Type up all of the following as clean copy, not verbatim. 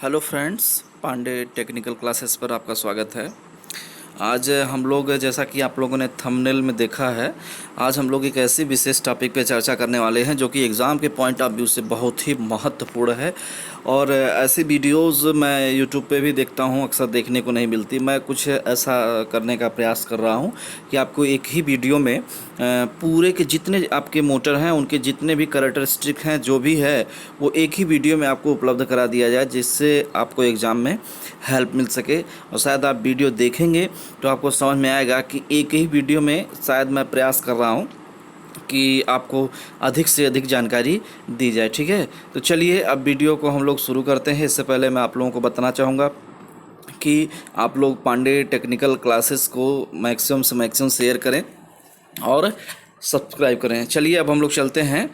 Hello friends, Pandey technical classes पर आपका स्वागत है। आज हम लोग, जैसा कि आप लोगों ने थंबनेल में देखा है, आज हम लोग एक ऐसी विशेष टॉपिक पे चर्चा करने वाले हैं जो कि एग्ज़ाम के पॉइंट ऑफ व्यू से बहुत ही महत्वपूर्ण है। और ऐसी वीडियोस मैं यूट्यूब पे भी देखता हूँ, अक्सर देखने को नहीं मिलती। मैं कुछ ऐसा करने का प्रयास कर रहा हूँ कि आपको एक ही वीडियो में पूरे के जितने आपके मोटर हैं, उनके जितने भी करैक्टरिस्टिक हैं, जो भी है वो एक ही वीडियो में आपको उपलब्ध करा दिया जाए, जिससे आपको एग्ज़ाम में हेल्प मिल सके। और शायद आप वीडियो देखेंगे तो आपको समझ में आएगा कि एक ही वीडियो में शायद मैं प्रयास कर रहा हूँ कि आपको अधिक से अधिक जानकारी दी जाए। ठीक है, तो चलिए अब वीडियो को हम लोग शुरू करते हैं। इससे पहले मैं आप लोगों को बताना चाहूँगा कि आप लोग पांडे टेक्निकल क्लासेस को मैक्सिमम से मैक्सिमम शेयर करें और सब्सक्राइब करें। चलिए अब हम लोग चलते हैं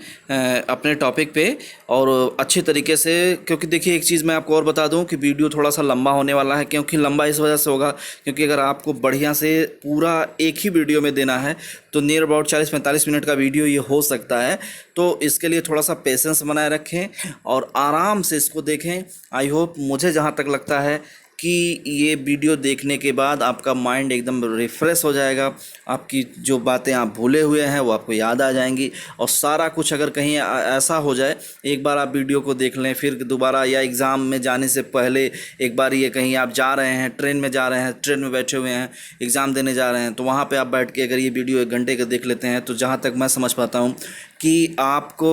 अपने टॉपिक पे और अच्छे तरीके से, क्योंकि देखिए एक चीज़ मैं आपको और बता दूं कि वीडियो थोड़ा सा लंबा होने वाला है। क्योंकि लंबा इस वजह से होगा क्योंकि अगर आपको बढ़िया से पूरा एक ही वीडियो में देना है तो नियर अबाउट 40-45 मिनट का वीडियो ये हो सकता है। तो इसके लिए थोड़ा सा पेशेंस बनाए रखें और आराम से इसको देखें। आई होप, मुझे जहाँ तक लगता है कि ये वीडियो देखने के बाद आपका माइंड एकदम रिफ़्रेश हो जाएगा। आपकी जो बातें आप भूले हुए हैं वो आपको याद आ जाएंगी। और सारा कुछ अगर कहीं ऐसा हो जाए, एक बार आप वीडियो को देख लें, फिर दोबारा या एग्ज़ाम में जाने से पहले एक बार ये कहीं आप जा रहे हैं, ट्रेन में जा रहे हैं, ट्रेन में बैठे हुए हैं, एग्ज़ाम देने जा रहे हैं, तो वहाँ पे आप बैठ के अगर ये वीडियो 1 घंटे का देख लेते हैं, तो जहाँ तक मैं समझ पाता हूँ कि आपको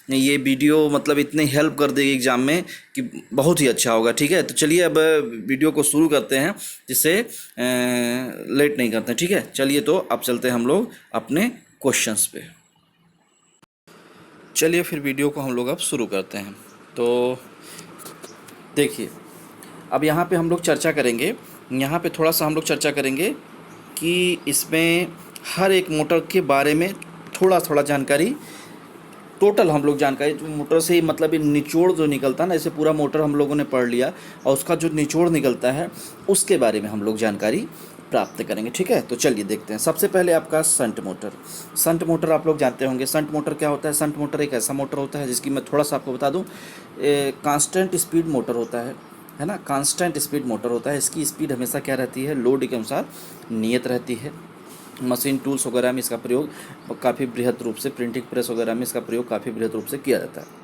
ये वीडियो मतलब इतनी हेल्प कर देगी एग्ज़ाम में कि बहुत ही अच्छा होगा। ठीक है, तो चलिए अब वीडियो को शुरू करते हैं, जिससे लेट नहीं करते हैं। ठीक है, चलिए तो अब चलते हैं हम लोग अपने क्वेश्चंस पे। चलिए फिर वीडियो को हम लोग अब शुरू करते हैं। तो देखिए, अब यहाँ पे हम लोग चर्चा करेंगे, यहाँ पे थोड़ा सा हम लोग चर्चा करेंगे कि इसमें हर एक मोटर के बारे में थोड़ा थोड़ा जानकारी, टोटल हम लोग जानकारी जो मोटर से मतलब ये निचोड़ जो निकलता है ना, इसे पूरा मोटर हम लोगों ने पढ़ लिया और उसका जो निचोड़ निकलता है उसके बारे में हम लोग जानकारी प्राप्त करेंगे। ठीक है, तो चलिए देखते हैं। सबसे पहले आपका संट मोटर। संट मोटर आप लोग जानते होंगे। संट मोटर क्या होता है? संट मोटर एक ऐसा मोटर होता है जिसकी मैं थोड़ा सा आपको बता दूं, कांस्टेंट स्पीड मोटर होता है ना, कांस्टेंट स्पीड मोटर होता है। इसकी स्पीड हमेशा क्या रहती है? लोड के अनुसार नियत रहती है। मशीन टूल्स वगैरह में इसका प्रयोग काफ़ी बृहद रूप से, प्रिंटिंग प्रेस वगैरह में इसका प्रयोग काफ़ी बृहद रूप से किया जाता है।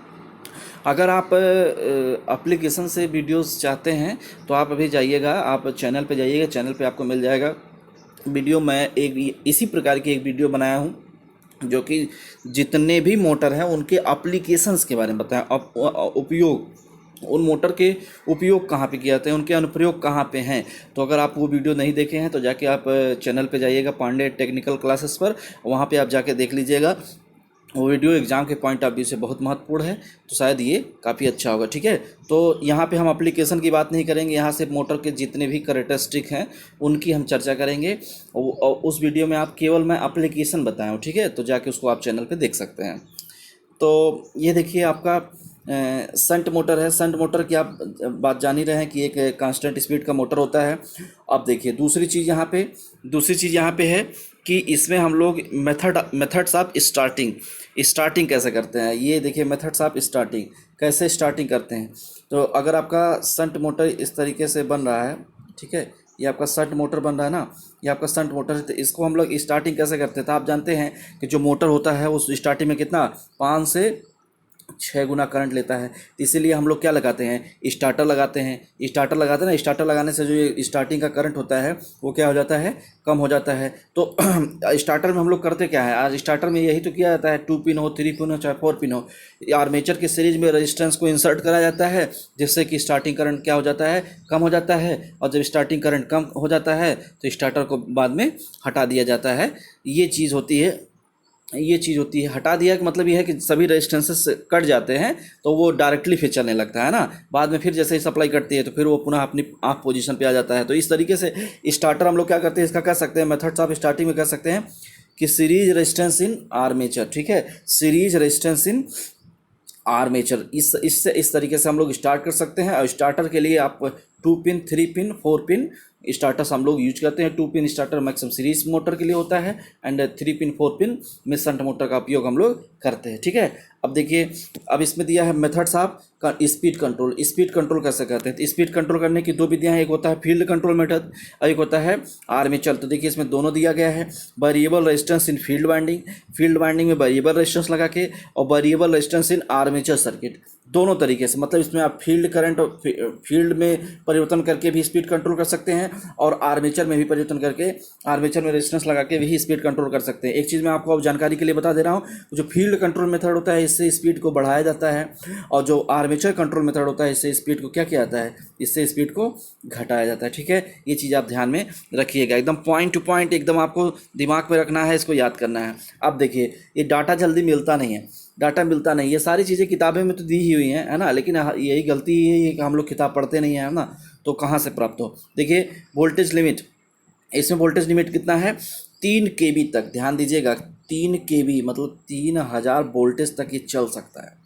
अगर आप एप्लीकेशन से वीडियोस चाहते हैं तो आप अभी जाइएगा, आप चैनल पे जाइएगा, चैनल पे आपको मिल जाएगा वीडियो। मैं एक इसी प्रकार की एक वीडियो बनाया हूँ जो कि जितने भी मोटर हैं उनके एप्लीकेशंस के बारे में बताएं, उपयोग, उन मोटर के उपयोग कहाँ पे किए जाते हैं, उनके अनुप्रयोग कहाँ पे हैं। तो अगर आप वो वीडियो नहीं देखे हैं तो जाके आप चैनल पे जाइएगा पांडे टेक्निकल क्लासेस पर, वहाँ पे आप जाके देख लीजिएगा। वो वीडियो एग्ज़ाम के पॉइंट ऑफ व्यू से बहुत महत्वपूर्ण है, तो शायद ये काफ़ी अच्छा होगा। ठीक है, तो यहाँ पे हम एप्लीकेशन की बात नहीं करेंगे, यहाँ से मोटर के जितने भी करैक्टरिस्टिक हैं उनकी हम चर्चा करेंगे। और उस वीडियो में आप केवल मैं एप्लीकेशन बताया हूँ। ठीक है, तो जाके उसको आप चैनल पे देख सकते हैं। तो ये देखिए आपका संट मोटर है। संट मोटर की आप बात जान ही रहे हैं कि एक कांस्टेंट स्पीड का मोटर होता है। अब देखिए दूसरी चीज़ यहाँ पे है कि इसमें हम लोग मेथड्स ऑफ स्टार्टिंग कैसे करते हैं। ये देखिए, मेथड्स ऑफ स्टार्टिंग कैसे स्टार्टिंग करते हैं। तो अगर आपका संट मोटर इस तरीके से बन रहा है, ठीक है, ये आपका संट मोटर बन रहा है ना, ये आपका संट मोटर है, तो इसको हम लोग स्टार्टिंग कैसे करते हैं। तो आप जानते हैं कि जो मोटर होता है उस स्टार्टिंग में कितना 5 से 6 गुना करंट लेता है। तो इसीलिए हम लोग क्या लगाते हैं? स्टार्टर लगाते हैं। स्टार्टर लगाते हैं ना, स्टार्टर लगाने से जो ये स्टार्टिंग का करंट होता है वो क्या हो जाता है? कम हो जाता है। तो स्टार्टर में हम लोग करते क्या है? आज स्टार्टर में यही तो किया जाता है, 2 पिन हो, 3 पिन हो, चाहे 4 पिन हो, आर्मेचर के सीरीज में रेजिस्टेंस को इंसर्ट करा जाता है, जिससे कि स्टार्टिंग करंट क्या हो जाता है? कम हो जाता है। और जब स्टार्टिंग करंट कम हो जाता है तो स्टार्टर को बाद में हटा दिया जाता है। ये चीज़ होती है हटा दिया का मतलब ये है कि सभी रेजिस्टेंसेस कट जाते हैं, तो वो डायरेक्टली फिर चलने लगता है ना। बाद में फिर जैसे ही सप्लाई कटती है तो फिर वो पुनः अपनी ऑफ पोजीशन पे आ जाता है। तो इस तरीके से स्टार्टर हम लोग क्या करते हैं, इसका कह सकते हैं मेथड्स ऑफ स्टार्टिंग में कह सकते हैं कि सीरीज रेजिस्टेंस इन आर्मेचर। ठीक है, सीरीज रेजिस्टेंस इन आर्मेचर, इस तरीके से हम लोग स्टार्ट कर सकते हैं। और स्टार्टर के लिए आप 2 पिन, 3 पिन, 4 पिन स्टार्टर्स हम लोग यूज करते हैं। 2 pin starter maximum series motor के लिए होता है एंड 3 पिन 4 पिन में संट मोटर का उपयोग हम लोग करते हैं। ठीक है, अब देखिए, अब इसमें दिया है methods of speed control. Speed control कैसे करते हैं? तो स्पीड कंट्रोल करने की दो विधियां हैं, एक होता है फील्ड कंट्रोल मेथड और एक होता है आर्मेचर। तो देखिए इसमें दोनों दिया गया है, variable resistance in field winding, field winding में वेरिएबल रेजिस्टेंस लगा के, और variable resistance in armature circuit. दोनों तरीके से, मतलब इसमें आप फील्ड करंट और फील्ड में परिवर्तन करके भी स्पीड कंट्रोल कर सकते हैं और आर्मेचर में भी परिवर्तन करके, आर्मेचर में रेजिस्टेंस लगा के भी स्पीड कंट्रोल कर सकते हैं। एक चीज़ मैं आपको अब जानकारी के लिए बता दे रहा हूँ, जो फील्ड कंट्रोल मेथड होता है इससे स्पीड को बढ़ाया जाता है, और जो आर्मेचर कंट्रोल मेथड होता है इससे स्पीड को क्या किया जाता है, इससे स्पीड को घटाया जाता है। ठीक है, ये चीज़ आप ध्यान में रखिएगा, एकदम पॉइंट टू पॉइंट एकदम आपको दिमाग में रखना है, इसको याद करना है। अब देखिए, ये डाटा जल्दी मिलता नहीं है, डाटा मिलता नहीं, ये सारी चीज़ें किताबें में तो दी ही हुई हैं, है ना, लेकिन यही गलती है कि हम लोग किताब पढ़ते नहीं हैं, है ना, तो कहाँ से प्राप्त हो। देखिए वोल्टेज लिमिट, इसमें वोल्टेज लिमिट कितना है, 3 kV तक, ध्यान दीजिएगा, 3 kV मतलब 3000 वोल्टेज तक ये चल सकता है।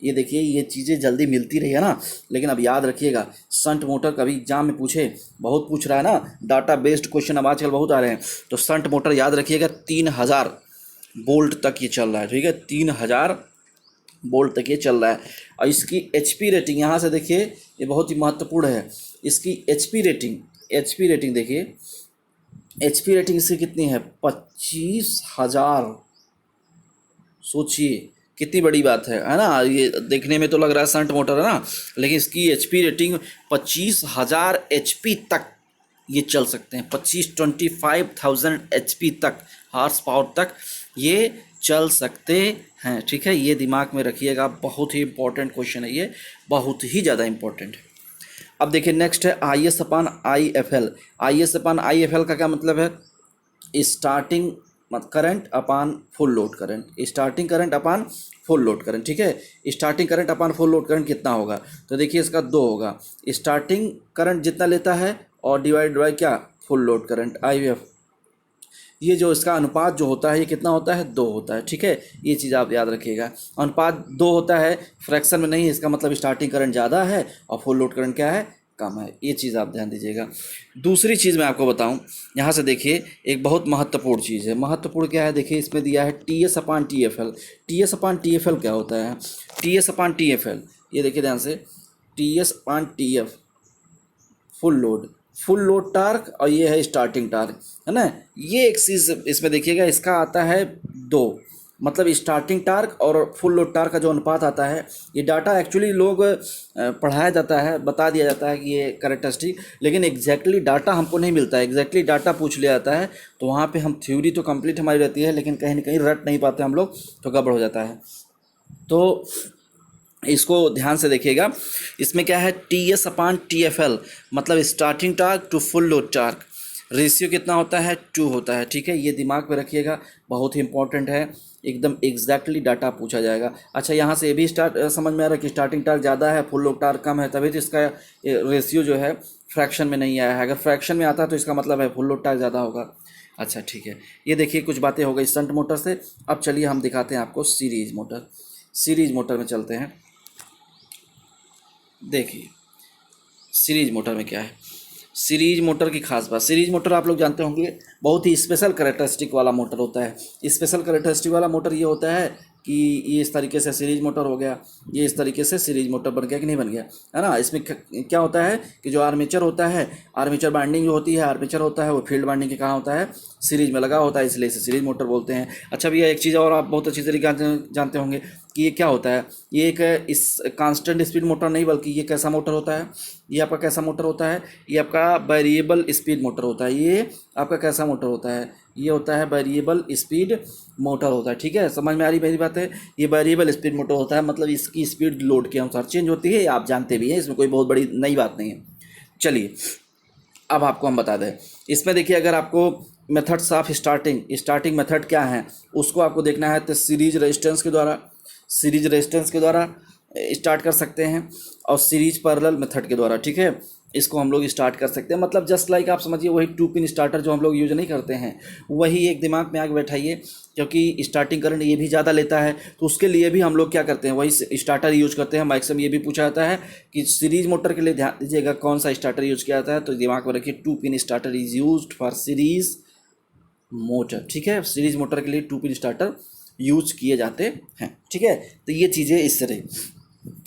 ये देखिए, ये चीज़ें जल्दी मिलती रही है ना, लेकिन अब याद रखिएगा, शंट मोटर कभी एग्जाम में पूछे, बहुत पूछ रहा है ना, डाटा बेस्ड क्वेश्चन अब आजकल बहुत आ रहे हैं, तो शंट मोटर याद रखिएगा 3000 वोल्ट तक ये चल रहा है। ठीक है, 3000 वोल्ट तक ये चल रहा है। और इसकी HP रेटिंग यहाँ से देखिए, ये बहुत ही महत्वपूर्ण है, इसकी HP रेटिंग देखिए, HP रेटिंग इसकी कितनी है, 25,000। सोचिए कितनी बड़ी बात है ना, ये देखने में तो लग रहा है शंट मोटर है ना, लेकिन इसकी HP रेटिंग 25,000 HP तक ये चल सकते हैं, 25,000 HP तक, हॉर्स पावर तक ये चल सकते हैं। ठीक है, ये दिमाग में रखिएगा, बहुत ही इंपॉर्टेंट क्वेश्चन है ये, बहुत ही ज़्यादा इंपॉर्टेंट है। अब देखिए नेक्स्ट है IS/IFL। IS/IFL का क्या मतलब है, starting current upon full load current, starting current upon full load current. ठीक है, starting current upon full load current कितना होगा, तो देखिए इसका 2 होगा, स्टार्टिंग करंट जितना लेता है और डिवाइड बाय क्या, फुल लोड करंट IF, ये जो इसका अनुपात जो होता है ये कितना होता है, 2 होता है। ठीक है, ये चीज़ आप याद रखिएगा, अनुपात 2 होता है, फ्रैक्शन में नहीं, इसका मतलब स्टार्टिंग करंट ज़्यादा है और फुल लोड करंट क्या है, कम है। ये चीज़ आप ध्यान दीजिएगा। दूसरी चीज़ मैं आपको बताऊं, यहाँ से देखिए एक बहुत महत्वपूर्ण चीज़ है, महत्वपूर्ण क्या है, देखिए इसमें दिया है TS/TFL। TS/TFL क्या होता है, TS/TFL ये देखिए ध्यान से, TS/TF फुल लोड टार्क, और ये है स्टार्टिंग टार्क, है ना। ये एक चीज़ इसमें देखिएगा, इसका आता है 2, मतलब स्टार्टिंग टार्क और फुल लोड टार्क का जो अनुपात आता है, ये डाटा एक्चुअली लोग पढ़ाया जाता है, बता दिया जाता है कि ये कैरेक्टरिस्टिक, लेकिन एग्जैक्टली डाटा हमको नहीं मिलता है, एग्जैक्टली डाटा पूछ लिया जाता है, तो वहाँ पे हम थ्योरी तो कंप्लीट हमारी रहती है, लेकिन कहीं ना कहीं रट नहीं पाते हम लोग, तो गड़बड़ हो जाता है। तो इसको ध्यान से देखिएगा, इसमें क्या है, TS/TFL मतलब starting torque to full load torque, ratio कितना होता है, 2 होता है। ठीक है, ये दिमाग में रखिएगा, बहुत ही इंपॉर्टेंट है, एकदम एग्जैक्टली डाटा पूछा जाएगा। अच्छा, यहाँ से ये भी समझ में आ रहा है कि स्टार्टिंग टार्क ज़्यादा है, फुल लोड टार्क कम है, तभी तो इसका रेशियो जो है फ्रैक्शन में नहीं आया है। अगर फ्रैक्शन में आता है तो इसका मतलब है फुल लोड टार्क ज़्यादा होगा। अच्छा ठीक है, ये देखिए कुछ बातें हो गई शंट मोटर से। अब चलिए हम दिखाते हैं आपको सीरीज मोटर। सीरीज मोटर में चलते हैं। देखिए सीरीज मोटर में क्या है, सीरीज मोटर की खास बात, सीरीज मोटर आप लोग जानते होंगे बहुत ही स्पेशल कैरेक्टरिस्टिक वाला मोटर होता है। स्पेशल कैरेक्टरिस्टिक वाला मोटर ये होता है कि ये इस तरीके से सीरीज मोटर हो गया, ये इस तरीके से सीरीज मोटर बन गया कि नहीं बन गया, है ना। इसमें क्या होता है कि जो आर्मेचर होता है, आर्मेचर बाइंडिंग जो होती है, आर्मेचर होता है वो फील्ड बाइंडिंग के कहाँ होता है, सीरीज में लगा होता है, इसलिए इसे सीरीज मोटर बोलते हैं। अच्छा भैया एक चीज़ और आप बहुत अच्छी तरीके जानते होंगे कि ये क्या होता है, ये एक इस कांस्टेंट स्पीड मोटर नहीं, बल्कि ये कैसा मोटर होता है, ये आपका कैसा मोटर होता है, ये आपका वेरिएबल स्पीड मोटर होता है। ये आपका कैसा मोटर होता है, ये होता है वेरिएबल स्पीड मोटर होता है। ठीक है, समझ में आ रही मेरी बात है। ये वेरिएबल स्पीड मोटर होता है, मतलब इसकी स्पीड लोड के अनुसार चेंज होती है, आप जानते भी हैं, इसमें कोई बहुत बड़ी नई बात नहीं है। चलिए अब आपको हम बता दें, इसमें देखिए अगर आपको मेथड्स ऑफ स्टार्टिंग मेथड क्या है उसको आपको देखना है, तो सीरीज रेजिस्टेंस के द्वारा स्टार्ट कर सकते हैं, और सीरीज पैरेलल मेथड के द्वारा। ठीक है, इसको हम लोग स्टार्ट कर सकते हैं, मतलब जस्ट लाइक आप समझिए वही 2 पिन स्टार्टर जो हम लोग यूज नहीं करते हैं, वही एक दिमाग में आके बैठाइए, क्योंकि स्टार्टिंग करंट ये भी ज़्यादा लेता है, तो उसके लिए भी हम लोग क्या करते हैं, वही स्टार्टर यूज करते हैं। मैक्सिमम ये भी पूछा जाता है कि सीरीज मोटर के लिए ध्यान दीजिएगा कौन सा स्टार्टर यूज किया जाता है, तो दिमाग में रखिए 2 pin starter is used for series motor. ठीक है, सीरीज मोटर के लिए 2 पिन स्टार्टर यूज किए जाते हैं। ठीक है, तो ये चीज़ें इस तरह।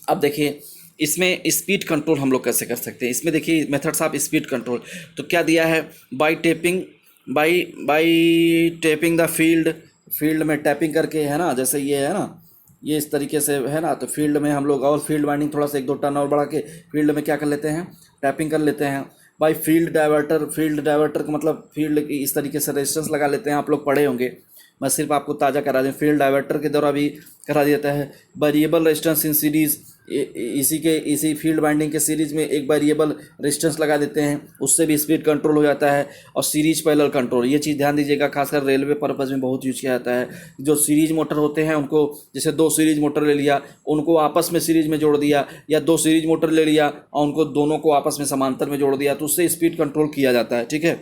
अब देखिए इसमें स्पीड कंट्रोल हम लोग कैसे कर सकते हैं। इसमें देखिए मेथड्स ऑफ स्पीड कंट्रोल, तो क्या दिया है, by tapping, by tapping the field, field में टैपिंग करके, है ना, जैसे ये है ना, ये इस तरीके से है ना, तो फील्ड में हम लोग और फील्ड वाइंडिंग थोड़ा सा 1-2 टर्न और बढ़ा के फील्ड में क्या कर लेते हैं, टैपिंग कर लेते हैं। By field diverter, field diverter का मतलब फील्ड की इस तरीके से रेजिस्टेंस लगा लेते हैं, आप लोग पढ़े होंगे, मैं सिर्फ आपको ताज़ा करा दूँ, फील्ड डाइवर्टर के द्वारा भी करा दिया जाता है। वेरिएबल रेजिस्टेंस इन सीरीज़, इसी फील्ड वाइंडिंग के सीरीज़ में एक वेरिएबल रेजिस्टेंस लगा देते हैं, उससे भी स्पीड कंट्रोल हो जाता है। और सीरीज पैरेलल कंट्रोल, ये चीज़ ध्यान दीजिएगा, खासकर रेलवे पर्पज़ में बहुत यूज किया जाता है। जो सीरीज मोटर होते हैं उनको, जैसे 2 सीरीज मोटर ले लिया, उनको आपस में सीरीज में जोड़ दिया, या 2 सीरीज मोटर ले लिया और उनको दोनों को आपस में समांतर में जोड़ दिया, तो उससे स्पीड कंट्रोल किया जाता है। ठीक है,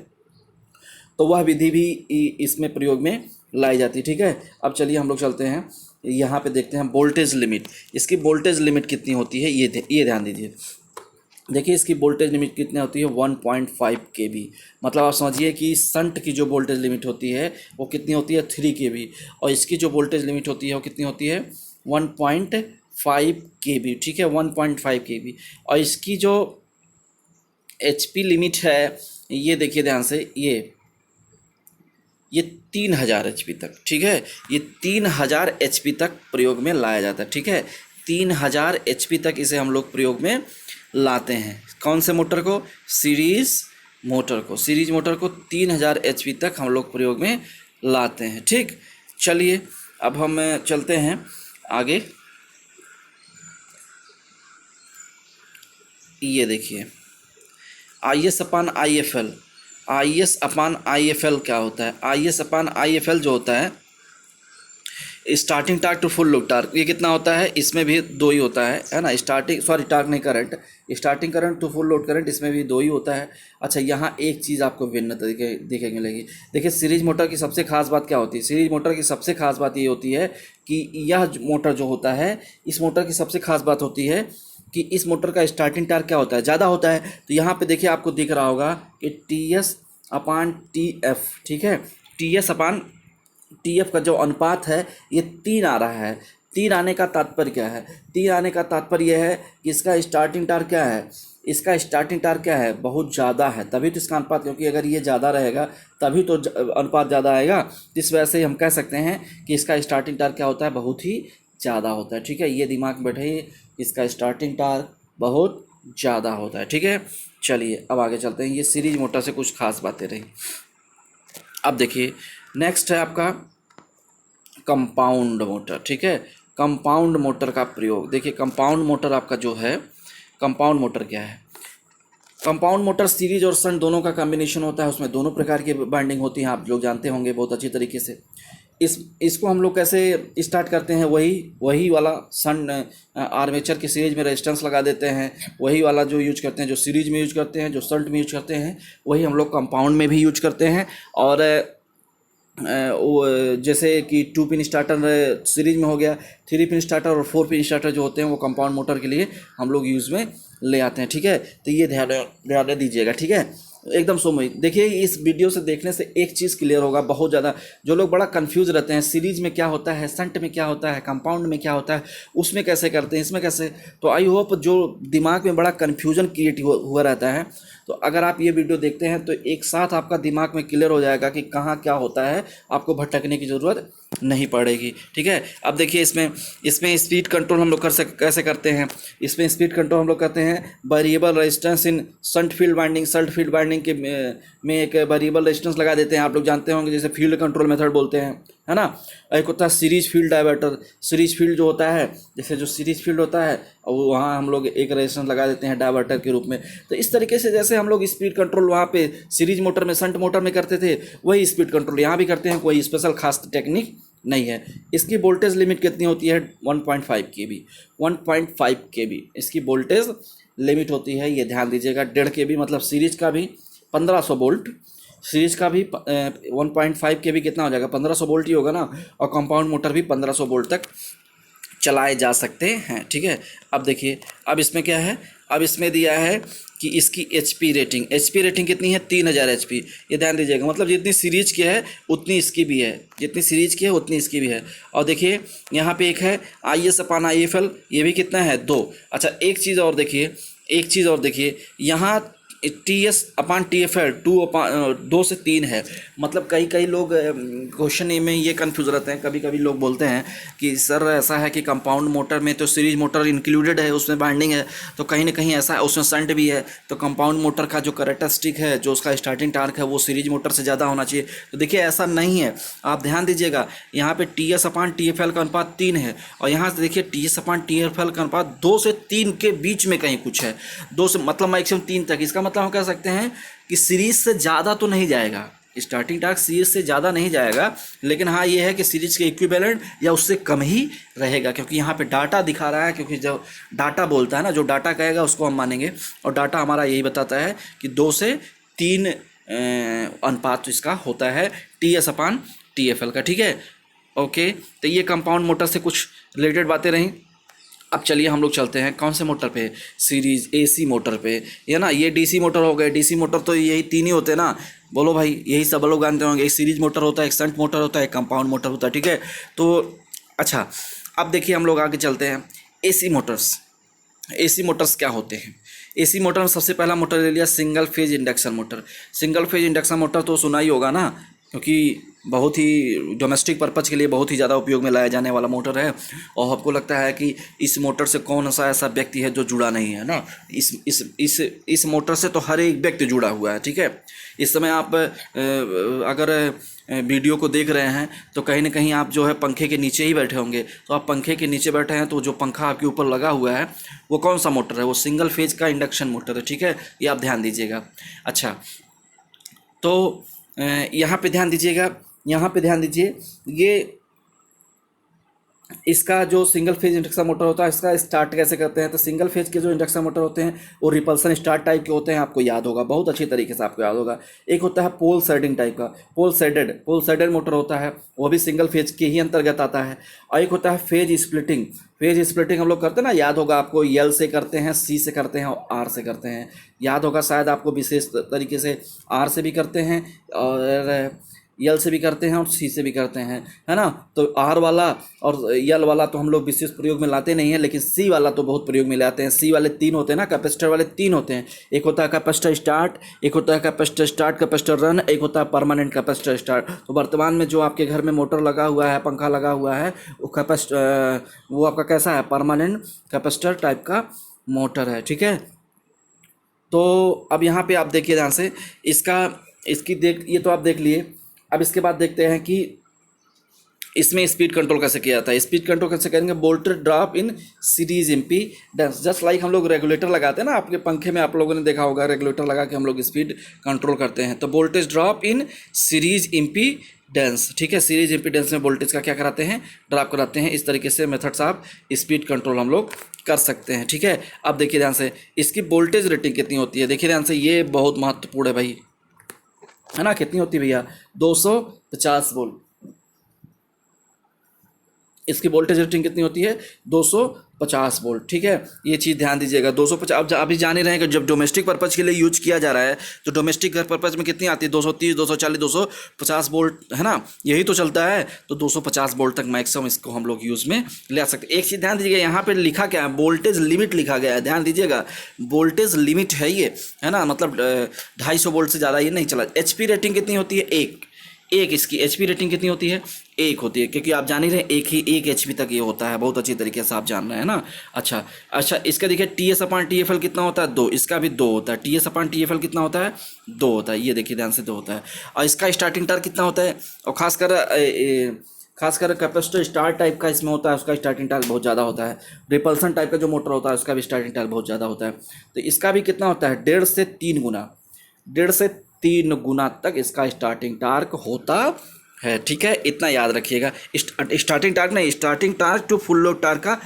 तो वह विधि भी इसमें प्रयोग में लाई जाती है। ठीक है, अब चलिए हम लोग चलते हैं, यहाँ पे देखते हैं वोल्टेज लिमिट। इसकी वोल्टेज लिमिट कितनी होती है, ये ध्यान दीजिए। देखिए इसकी वोल्टेज लिमिट कितनी होती है, 1.5 kV। मतलब आप समझिए कि शंट की जो वोल्टेज लिमिट होती है वो कितनी होती है, 3 kV, और इसकी जो वोल्टेज लिमिट होती है वो कितनी होती है, 1.5 kV। ठीक है, 1.5 kV। और इसकी जो HP लिमिट है, ये देखिए ध्यान से, ये 3000 HP तक। ठीक है, ये 3000 HP तक प्रयोग में लाया जाता है। ठीक है, 3000 HP तक इसे हम लोग प्रयोग में लाते हैं। कौन से मोटर को, सीरीज मोटर को, सीरीज मोटर को 3000 HP तक हम लोग प्रयोग में लाते हैं। ठीक, चलिए अब हम चलते हैं आगे। ये देखिए IS upon IFL, IS upon IFL क्या होता है, IS अपान IFL जो होता है starting torque to full load torque, ये कितना होता है, इसमें भी 2 ही होता है ना, टार्क नहीं, current, starting current to full load current, इसमें भी 2 ही होता है। अच्छा, यहाँ एक चीज़ आपको भिन्नता दिखेगी मिलेगी। देखिए सीरीज मोटर की सबसे खास बात क्या होती है, सीरीज मोटर की सबसे खास बात ये होती है कि यह मोटर जो होता है, इस मोटर की सबसे खास बात होती है कि इस मोटर का स्टार्टिंग टार्क क्या होता है, ज़्यादा होता है। तो यहाँ पे देखिए आपको दिख रहा होगा कि TS अपान TF। ठीक है, TS अपान TF का जो अनुपात है ये 3 आ रहा है। 3 आने का तात्पर्य क्या है, 3 आने का तात्पर्य यह है कि इसका स्टार्टिंग टार्क क्या है, इसका स्टार्टिंग टार्क क्या है, बहुत ज़्यादा है, तभी तो इसका अनुपात, क्योंकि अगर ये ज़्यादा रहेगा तभी तो अनुपात ज़्यादा आएगा। इस वजह से हम कह सकते हैं कि इसका स्टार्टिंग टार्क क्या होता है, बहुत ही ज़्यादा होता है। ठीक है, ये दिमाग में बैठाइए, इसका स्टार्टिंग टार्क बहुत ज़्यादा होता है। ठीक है, चलिए अब आगे चलते हैं। ये सीरीज मोटर से कुछ खास बातें रही। अब देखिए नेक्स्ट है आपका कंपाउंड मोटर। ठीक है, कंपाउंड मोटर का प्रयोग देखिए। कंपाउंड मोटर आपका जो है, कंपाउंड मोटर क्या है, कंपाउंड मोटर सीरीज और शंट दोनों का कॉम्बिनेशन होता है, उसमें दोनों प्रकार की बाइंडिंग होती है, आप लोग जानते होंगे बहुत अच्छी तरीके से। इसको हम लोग कैसे स्टार्ट करते हैं, वही वाला शंट आर्मेचर की सीरीज में रेजिस्टेंस लगा देते हैं, वही वाला जो यूज करते हैं, जो सीरीज में यूज करते हैं, जो शंट में यूज करते हैं, वही हम लोग कंपाउंड में भी यूज करते हैं। और वो जैसे कि 2 पिन स्टार्टर सीरीज में हो गया, 3 पिन स्टार्टर और 4 पिन स्टार्टर जो होते हैं वो कंपाउंड मोटर के लिए हम लोग यूज़ में ले आते हैं। ठीक है, तो ये ध्यान दीजिएगा। ठीक है, एकदम सोमई देखिए, इस वीडियो से देखने से एक चीज़ क्लियर होगा। बहुत ज़्यादा जो लोग बड़ा कंफ्यूज रहते हैं, सीरीज में क्या होता है, शंट में क्या होता है, कंपाउंड में क्या होता है, उसमें कैसे करते हैं, इसमें कैसे, तो आई होप जो दिमाग में बड़ा कन्फ्यूजन क्रिएट हुआ रहता है, तो अगर आप ये वीडियो देखते हैं तो एक साथ आपका दिमाग में क्लियर हो जाएगा कि कहाँ क्या होता है, आपको भटकने की ज़रूरत नहीं पड़ेगी। ठीक है, अब देखिए इसमें स्पीड कंट्रोल हम लोग कैसे करते हैं। इसमें स्पीड कंट्रोल हम लोग करते हैं variable resistance in shunt field winding के में एक वेरिएबल रेजिस्टेंस लगा देते हैं, आप लोग जानते होंगे, जैसे फील्ड कंट्रोल मेथड बोलते हैं, है ना। एक होता है series field diverter. Series field जो होता है, जैसे जो सीरीज फील्ड होता है वहाँ हम लोग एक रेजिस्टेंस लगा देते हैं डाइवर्टर के रूप में। तो इस तरीके से जैसे हम लोग स्पीड कंट्रोल वहाँ पे सीरीज मोटर में, शंट मोटर में करते थे, वही स्पीड कंट्रोल यहाँ भी करते हैं, कोई स्पेशल खास टेक्निक नहीं है। इसकी वोल्टेज लिमिट कितनी होती है, 1.5 kV। 1.5 kV इसकी वोल्टेज लिमिट होती है, ये ध्यान दीजिएगा। 1.5 kV मतलब सीरीज का भी 1500 वोल्ट, सीरीज का भी 1.5 kV कितना हो जाएगा, 1500 वोल्ट ही होगा ना। और कंपाउंड मोटर भी 1500 वोल्ट तक चलाए जा सकते हैं। ठीक है, अब देखिए, अब इसमें क्या है, अब इसमें दिया है कि इसकी एच पी रेटिंग कितनी है, 3000 HP। ये ध्यान दीजिएगा, मतलब जितनी सीरीज की है उतनी इसकी भी है, जितनी सीरीज की है उतनी इसकी भी है। और देखिए यहाँ पे एक है IS/IFL, ये भी कितना है, 2। अच्छा एक चीज़ और देखिए, एक चीज़ और देखिए, यहाँ TS/TFL 2 से 3 है। मतलब कई कई लोग क्वेश्चन में ये कंफ्यूज रहते हैं, कभी कभी लोग बोलते हैं कि सर ऐसा है कि कंपाउंड मोटर में तो सीरीज मोटर इंक्लूडेड है, उसमें बाइंडिंग है, तो कहीं ना कहीं ऐसा है उसमें संट भी है, तो कंपाउंड मोटर का जो कैरेक्टरिस्टिक है, जो उसका स्टार्टिंग टार्क है, वो सीरीज मोटर से ज़्यादा होना चाहिए। तो देखिए ऐसा नहीं है, आप ध्यान दीजिएगा, यहाँ पे TS/TFL का अनुपात 3 है, और यहाँ से देखिए TS/TFL का अनुपात 2 से 3 के बीच में कहीं कुछ है, 2 से मतलब मैक्सिमम 3 तक। इसका मतलब हम कह सकते हैं कि सीरीज से ज़्यादा तो नहीं जाएगा, स्टार्टिंग टार्क सीरीज से ज़्यादा नहीं जाएगा, लेकिन हाँ ये है कि सीरीज के इक्विवेलेंट या उससे कम ही रहेगा, क्योंकि यहाँ पे डाटा दिखा रहा है, क्योंकि जब डाटा बोलता है ना, जो डाटा कहेगा उसको हम मानेंगे, और डाटा हमारा यही बताता है कि 2 से 3 अनुपात इसका होता है TS/TFL का। ठीक है, ओके। तो ये कंपाउंड मोटर से कुछ रिलेटेड बातें रहीं। अब चलिए हम लोग चलते हैं कौन से मोटर पे, सीरीज AC मोटर पे, है ना। ये DC मोटर हो गए, DC मोटर तो यही 3 ही होते हैं ना, बोलो भाई, यही सब लोग जानते होंगे। एक सीरीज मोटर होता है, एक शंट मोटर होता है, एक कंपाउंड मोटर होता है। ठीक है, तो अच्छा अब देखिए हम लोग आगे चलते हैं। AC मोटर्स क्या होते हैं। AC मोटर में सबसे पहला मोटर ले लिया single phase induction motor. Single phase induction motor तो सुना ही होगा ना, क्योंकि बहुत ही डोमेस्टिक पर्पज़ के लिए बहुत ही ज़्यादा उपयोग में लाया जाने वाला मोटर है। और आपको लगता है कि इस मोटर से कौन सा ऐसा व्यक्ति है जो जुड़ा नहीं है ना, इस मोटर से तो हर एक व्यक्ति जुड़ा हुआ है। ठीक है, इस समय आप अगर वीडियो को देख रहे हैं तो कहीं ना कहीं आप जो है पंखे के नीचे ही बैठे होंगे, तो आप पंखे के नीचे बैठे हैं तो जो पंखा आपके ऊपर लगा हुआ है वो कौन सा मोटर है, वो सिंगल फेज का इंडक्शन मोटर है। ठीक है, ये आप ध्यान दीजिएगा। अच्छा, तो यहाँ पे ध्यान दीजिएगा, यहाँ पे ध्यान दीजिए, ये इसका जो सिंगल फेज इंडक्शन मोटर होता है, इसका स्टार्ट कैसे करते हैं। तो सिंगल फेज के जो इंडक्शन मोटर होते हैं वो रिपल्सन स्टार्ट टाइप के होते हैं, आपको याद होगा, बहुत अच्छी तरीके से आपको याद होगा। एक होता है पोल सेडिंग टाइप का, पोल सेडेड मोटर होता है, वो भी सिंगल फेज के ही अंतर्गत आता है। और एक होता है फेज स्प्लिटिंग हम लोग करते हैं ना, याद होगा आपको, L से करते हैं, C से करते हैं और R से करते हैं। याद होगा शायद आपको, विशेष तरीके से R से भी करते हैं और L से भी करते हैं और C से भी करते हैं, है ना। तो R वाला और L वाला तो हम लोग विशेष प्रयोग में लाते नहीं हैं, लेकिन C वाला तो बहुत प्रयोग में लाते हैं। C वाले 3 होते हैं ना, कैपेसिटर वाले 3 होते हैं। एक होता है कैपेसिटर स्टार्ट, एक होता है कैपेसिटर स्टार्ट कैपेसिटर रन, एक होता है परमानेंट कैपेसिटर स्टार्ट। तो वर्तमान में जो आपके घर में मोटर लगा हुआ है, पंखा लगा हुआ है, वो आपका कैसा है, परमानेंट कैपेसिटर टाइप का मोटर है। ठीक है, तो अब यहाँ पे आप देखिए ध्यान से, ये तो आप देख लिए। अब इसके बाद देखते हैं कि इसमें स्पीड कंट्रोल कैसे किया जाता है। स्पीड कंट्रोल कैसे करेंगे, voltage drop in series impedance, just like हम लोग रेगुलेटर लगाते हैं ना, आपके पंखे में आप लोगों ने देखा होगा, रेगुलेटर लगा के हम लोग स्पीड कंट्रोल करते हैं। तो voltage drop in series impedance, ठीक है, सीरीज इम्पीडेंस में वोल्टेज का क्या कराते हैं, ड्रॉप कराते हैं। इस तरीके से मेथड्स आप स्पीड कंट्रोल हम लोग कर सकते हैं। ठीक है, अब देखिए ध्यान से, इसकी वोल्टेज रेटिंग कितनी होती है, देखिए ध्यान से, ये बहुत महत्वपूर्ण है भाई, है ना। कितनी होती है भैया, 250 वोल्ट। इसकी वोल्टेज रेटिंग कितनी होती है, 250 वोल्ट। ठीक है, ये चीज़ ध्यान दीजिएगा, 250। अब अभी जान ही रहे हैं कि जब डोमेस्टिक पर्पज़ के लिए यूज किया जा रहा है तो डोमेस्टिक घर पर्पज़ में कितनी आती है, 230, 240, 250 वोल्ट, है ना, यही तो चलता है। तो 250 वोल्ट तक मैक्सिमम इसको हम लोग यूज़ में ले आ सकते हैं। एक चीज़ ध्यान दीजिएगा, यहाँ पर लिखा क्या है, वोल्टेज लिमिट लिखा गया है, ध्यान दीजिएगा, वोल्टेज लिमिट है ये, है ना, मतलब 250 वोल्ट से ज़्यादा ये नहीं चला। HP रेटिंग कितनी होती है, एक इसकी HP रेटिंग कितनी होती है, 1 होती है, क्योंकि आप जान ही रहे हैं एक HP तक ये होता है, बहुत अच्छी तरीके से आप जान रहे हैं ना। अच्छा, इसका देखिए TS/TFL कितना होता है, 2, इसका भी 2 होता है। TS/TFL कितना होता है, 2 होता है, ये देखिए ध्यान से 2 होता है। और इसका स्टार्टिंग टार्क कितना होता है, और खासकर कैपेसिटर स्टार टाइप का इसमें होता है, उसका स्टार्टिंग टार्क बहुत ज़्यादा होता है। रिपल्सन टाइप का जो मोटर होता है उसका भी स्टार्टिंग टार्क बहुत ज़्यादा होता है। तो इसका भी कितना होता है, 1.5 से 3 गुना तक इसका स्टार्टिंग टार्क होता है। ठीक है, इतना याद रखिएगा। Starting torque to full load torque का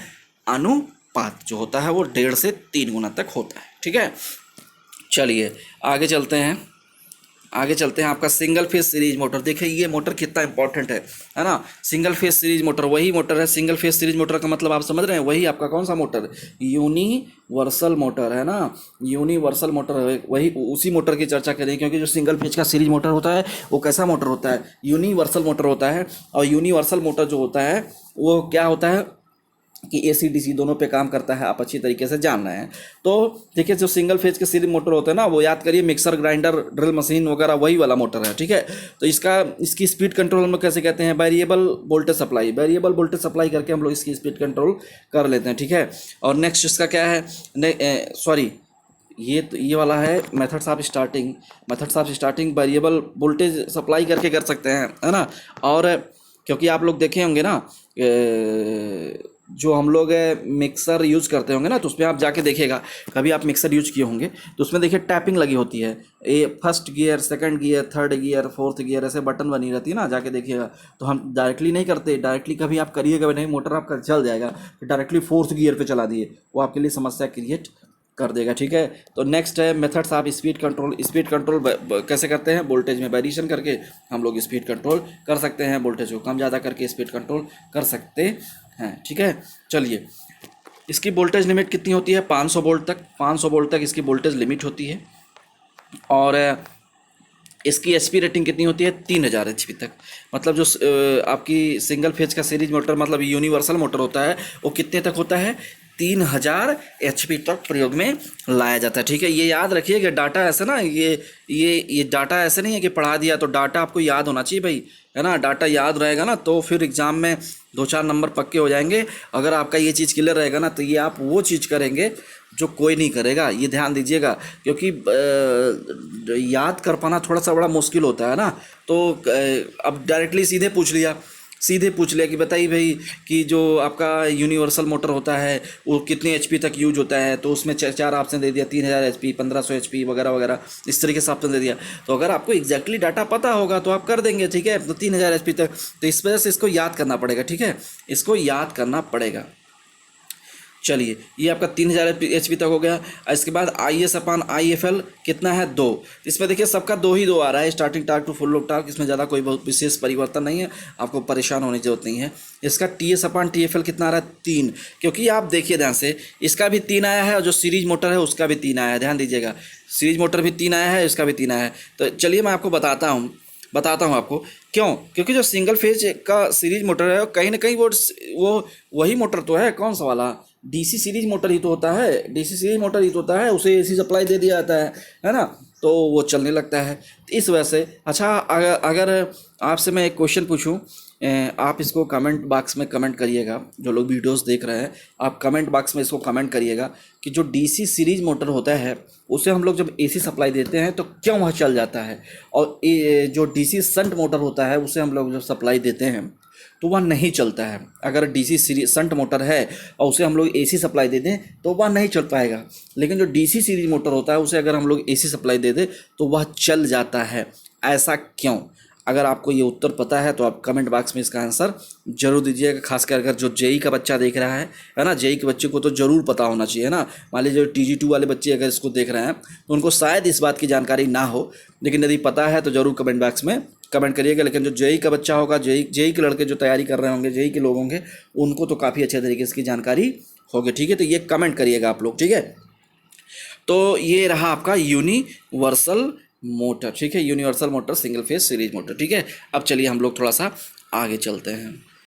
अनुपात जो होता है वो 1.5 से 3 गुना तक होता है। ठीक है, चलिए आगे चलते हैं। आगे चलते हैं। आपका सिंगल फेज सीरीज मोटर, देखिए ये मोटर कितना इंपॉर्टेंट है ना। सिंगल फेज सीरीज मोटर वही मोटर है, सिंगल फेज सीरीज मोटर का मतलब आप समझ रहे हैं, वही आपका कौन सा मोटर, यूनिवर्सल मोटर है ना। यूनिवर्सल मोटर है, वही उसी मोटर की चर्चा करें, क्योंकि जो सिंगल फेज का सीरीज मोटर होता है वो कैसा मोटर होता है, यूनिवर्सल मोटर होता है। और यूनिवर्सल मोटर जो होता है वो क्या होता है कि AC DC दोनों पे काम करता है, आप अच्छी तरीके से जान रहे हैं। तो देखिए जो सिंगल फेज के सीरीज मोटर होते हैं ना, वो याद करिए मिक्सर, ग्राइंडर, ड्रिल मशीन वगैरह वही वाला मोटर है, ठीक है। तो इसकी स्पीड कंट्रोल हम लोग कैसे कहते हैं, variable voltage supply, variable voltage supply करके हम लोग इसकी स्पीड कंट्रोल कर लेते हैं, ठीक है। और नेक्स्ट इसका क्या है, सॉरी ये वाला है methods of starting, methods of starting variable voltage supply करके कर सकते हैं, है ना। और क्योंकि आप लोग देखे होंगे ना, जो हम लोग मिक्सर यूज़ करते होंगे ना, तो उसमें आप जाके देखिएगा, कभी आप मिक्सर यूज किए होंगे तो उसमें देखिए टैपिंग लगी होती है, ये first gear, second gear, third gear, fourth gear, ऐसे बटन बनी रहती है ना, जाके देखिएगा। तो हम डायरेक्टली नहीं करते, डायरेक्टली कभी आप करिएगा नहीं, मोटर आपका चल जाएगा, डायरेक्टली फोर्थ गियर पे चला दिए, वो आपके लिए समस्या क्रिएट कर देगा, ठीक है। तो नेक्स्ट है methods of speed control. Speed control कैसे करते हैं, वोल्टेज में वेरिएशन करके हम लोग स्पीड कंट्रोल कर सकते हैं, वोल्टेज को कम ज़्यादा करके स्पीड कंट्रोल कर सकते हैं, ठीक है। चलिए, इसकी वोल्टेज लिमिट कितनी होती है, 500 वोल्ट तक, 500 वोल्ट तक इसकी वोल्टेज लिमिट होती है। और इसकी HP रेटिंग कितनी होती है, 3000 HP तक। मतलब जो आपकी सिंगल फेज का सीरीज मोटर, मतलब यूनिवर्सल मोटर होता है, वो कितने तक होता है, 3000 HP तक प्रयोग में लाया जाता है, ठीक है। ये याद रखिए कि डाटा ऐसे ना, ये डाटा ऐसे नहीं है कि पढ़ा दिया, तो डाटा आपको याद होना चाहिए भाई, है ना। डाटा याद रहेगा ना तो फिर एग्ज़ाम में 2-4 नंबर पक्के हो जाएंगे। अगर आपका ये चीज़ क्लियर रहेगा ना, तो ये आप वो चीज़ करेंगे जो कोई नहीं करेगा, ये ध्यान दीजिएगा। क्योंकि याद कर पाना थोड़ा सा बड़ा मुश्किल होता है ना। तो अब डायरेक्टली सीधे पूछ लिया कि बताइए भाई कि जो आपका यूनिवर्सल मोटर होता है वो कितने HP तक यूज होता है, तो उसमें चार ऑप्शन दे दिया, 3000 HP, 1500 HP वगैरह वगैरह, इस तरीके से ऑप्शन दे दिया। तो अगर आपको एग्जैक्टली डाटा पता होगा तो आप कर देंगे, ठीक है। तो 3000 HP तक, तो इस वजह से इसको याद करना पड़ेगा, ठीक है, इसको याद करना पड़ेगा। चलिए, ये आपका 3000 HP तक हो गया। इसके बाद IS/IFL कितना है, 2। इसमें देखिए सबका 2 आ रहा है, starting torque to full load torque, इसमें ज़्यादा कोई बहुत विशेष परिवर्तन नहीं है, आपको परेशान होने की जरूरत नहीं है। इसका TS/TFL कितना आ रहा है, 3। क्योंकि आप देखिए ध्यान से, इसका भी 3 आया है और जो सीरीज मोटर है उसका भी 3 आया है, ध्यान दीजिएगा, सीरीज मोटर भी 3 आया है, इसका भी 3 आया है। तो चलिए मैं आपको बताता हूँ आपको क्यों। क्योंकि जो सिंगल फेज का सीरीज मोटर है कहीं ना कहीं वो वही मोटर तो है, कौन सा वाला, DC सीरीज मोटर ही तो होता है, DC सीरीज मोटर ही तो होता है, उसे AC सप्लाई दे दिया जाता है ना, तो वो चलने लगता है। इस वजह से अच्छा, अगर आपसे मैं एक क्वेश्चन पूछूं, आप इसको कमेंट बॉक्स में कमेंट करिएगा, जो लोग वीडियोस देख रहे हैं आप कमेंट बॉक्स में इसको कमेंट करिएगा कि जो DC सीरीज मोटर होता है उसे हम लोग जब AC सप्लाई देते हैं तो क्यों वह चल जाता है, और जो DC शंट मोटर होता है उसे हम लोग जब सप्लाई देते हैं तो वह नहीं चलता है। अगर DC सीरीज शंट मोटर है और उसे हम लोग AC सप्लाई दे दें तो वह नहीं चल पाएगा, लेकिन जो DC सीरीज मोटर होता है उसे अगर हम लोग AC सप्लाई दे दें तो वह चल जाता है। ऐसा क्यों? अगर आपको ये उत्तर पता है तो आप कमेंट बॉक्स में इसका आंसर जरूर दीजिएगा। खासकर अगर जो JEE का बच्चा देख रहा है ना, JEE के बच्चे को तो ज़रूर पता होना चाहिए ना। मान लीजिए TG2 वाले बच्चे अगर इसको देख रहे हैं तो उनको शायद इस बात की जानकारी ना हो, लेकिन यदि पता है तो ज़रूर कमेंट बॉक्स में कमेंट करिएगा। लेकिन जो JEE का बच्चा होगा, JEE के लड़के जो तैयारी कर रहे होंगे, JEE के लोग होंगे, उनको तो काफ़ी अच्छे तरीके से इसकी जानकारी होगी, ठीक है। तो ये कमेंट करिएगा आप लोग, ठीक है। तो ये रहा आपका यूनिवर्सल मोटर, ठीक है, universal motor single phase series motor, ठीक है। अब चलिए हम लोग थोड़ा सा आगे चलते हैं।